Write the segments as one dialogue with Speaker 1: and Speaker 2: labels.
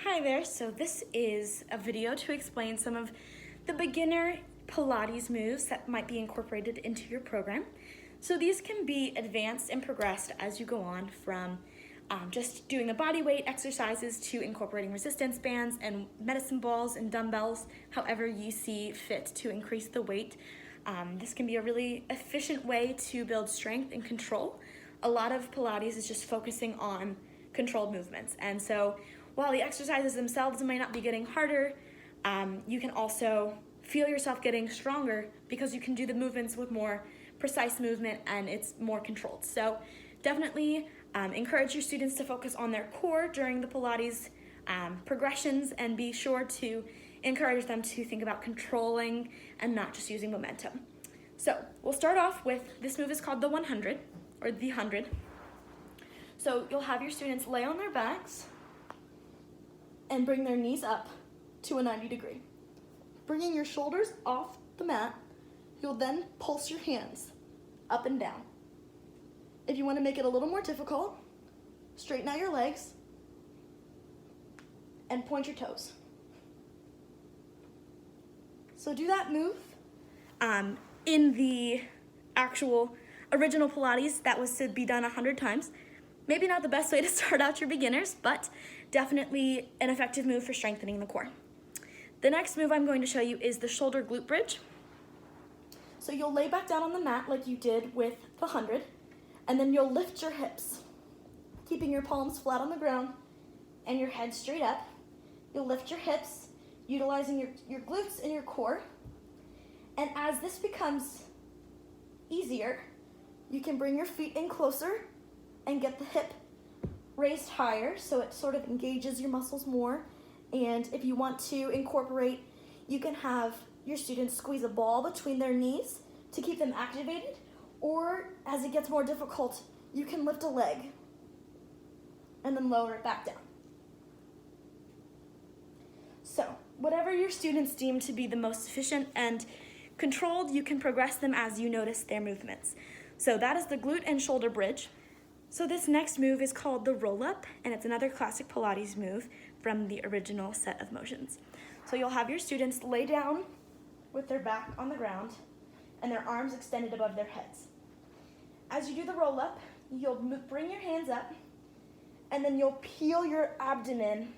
Speaker 1: Hi there, so this is a video to explain some of the beginner Pilates moves that might be incorporated into your program. So these can be advanced and progressed as you go on from just doing the body weight exercises to incorporating resistance bands and medicine balls and dumbbells, however you see fit to increase the weight. This can be a really efficient way to build strength and control. A lot of Pilates is just focusing on controlled movements, and so while the exercises themselves may not be getting harder, you can also feel yourself getting stronger because you can do the movements with more precise movement and it's more controlled. So definitely encourage your students to focus on their core during the Pilates progressions, and be sure to encourage them to think about controlling and not just using momentum. So we'll start off with, this move is called the 100 or the 100. So you'll have your students lay on their backs and bring their knees up to a 90 degree. Bringing your shoulders off the mat, you'll then pulse your hands up and down. If you want to make it a little more difficult, straighten out your legs and point your toes. So do that move. In the actual original Pilates, that was to be done 100 times. Maybe not the best way to start out your beginners, but definitely an effective move for strengthening the core. The next move I'm going to show you is the shoulder glute bridge. So you'll lay back down on the mat like you did with the 100, and then you'll lift your hips, keeping your palms flat on the ground and your head straight up. You'll lift your hips, utilizing your glutes and your core. And as this becomes easier, you can bring your feet in closer and get the hip raised higher so it sort of engages your muscles more. And if you want to incorporate, you can have your students squeeze a ball between their knees to keep them activated, or as it gets more difficult, you can lift a leg and then lower it back down. So whatever your students deem to be the most efficient and controlled, you can progress them as you notice their movements. So that is the glute and shoulder bridge. So this next move is called the roll-up, and it's another classic Pilates move from the original set of motions. So you'll have your students lay down with their back on the ground and their arms extended above their heads. As you do the roll-up, you'll bring your hands up, and then you'll peel your abdomen,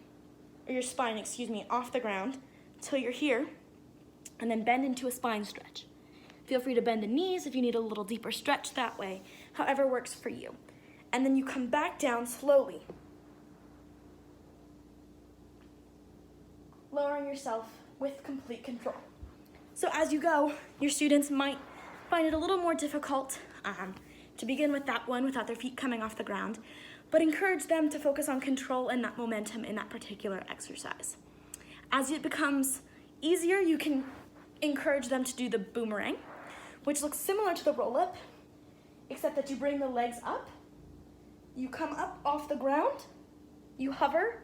Speaker 1: or your spine, off the ground until you're here, and then bend into a spine stretch. Feel free to bend the knees if you need a little deeper stretch that way, however works for you. And then you come back down slowly, lowering yourself with complete control. So as you go, your students might find it a little more difficult to begin with that one without their feet coming off the ground, but encourage them to focus on control and not momentum in that particular exercise. As it becomes easier, you can encourage them to do the boomerang, which looks similar to the roll-up, except that you bring the legs up, you come up off the ground, you hover,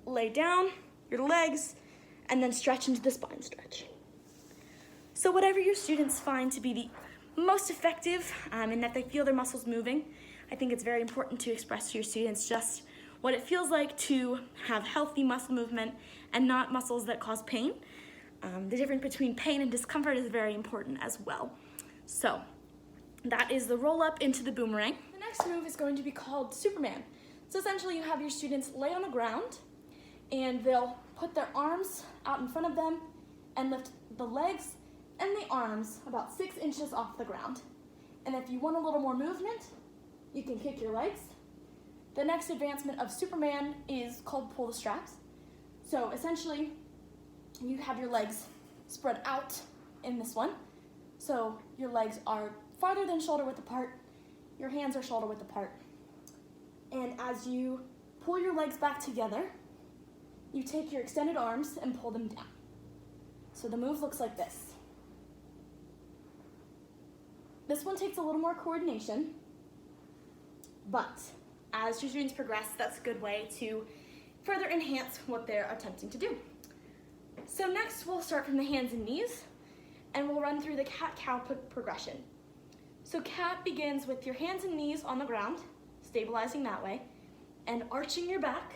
Speaker 1: lay down your legs, and then stretch into the spine stretch. So whatever your students find to be the most effective and that they feel their muscles moving, I think it's very important to express to your students just what it feels like to have healthy muscle movement and not muscles that cause pain. The difference between pain and discomfort is very important as well. So that is the roll up into the boomerang. The next move is going to be called Superman. So essentially you have your students lay on the ground and they'll put their arms out in front of them and lift the legs and the arms about 6 inches off the ground. And if you want a little more movement, you can kick your legs. The next advancement of Superman is called pull the straps. So essentially you have your legs spread out in this one. So your legs are farther than shoulder width apart, your hands are shoulder width apart. And as you pull your legs back together, you take your extended arms and pull them down. So the move looks like this. This one takes a little more coordination, but as your students progress, that's a good way to further enhance what they're attempting to do. So next we'll start from the hands and knees, and we'll run through the cat-cow progression. So cat begins with your hands and knees on the ground, stabilizing that way, and arching your back,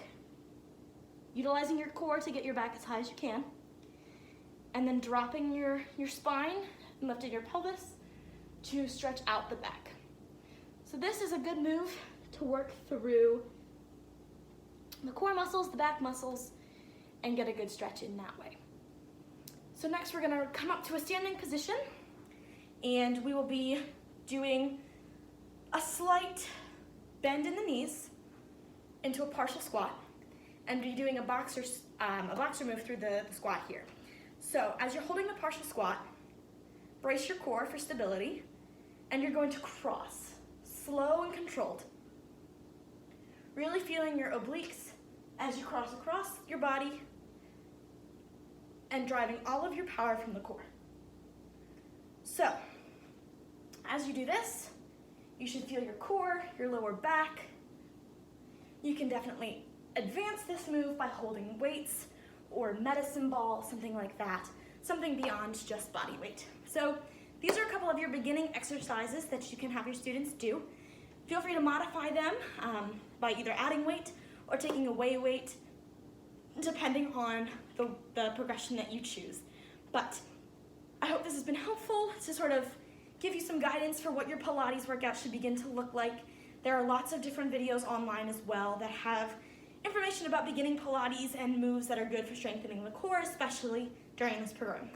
Speaker 1: utilizing your core to get your back as high as you can, and then dropping your spine and lifting your pelvis to stretch out the back. So this is a good move to work through the core muscles, the back muscles, and get a good stretch in that way. So next we're gonna come up to a standing position, and we will be doing a slight bend in the knees into a partial squat, and be doing a boxer move through the squat here. So as you're holding the partial squat, brace your core for stability, and you're going to cross, slow and controlled. Really feeling your obliques as you cross across your body and driving all of your power from the core. So, as you do this, you should feel your core, your lower back. You can definitely advance this move by holding weights or medicine ball, something like that, something beyond just body weight. So these are a couple of your beginning exercises that you can have your students do. Feel free to modify them by either adding weight or taking away weight, depending on the progression that you choose. But I hope this has been helpful to sort of give you some guidance for what your Pilates workout should begin to look like. There are lots of different videos online as well that have information about beginning Pilates and moves that are good for strengthening the core, especially during this program.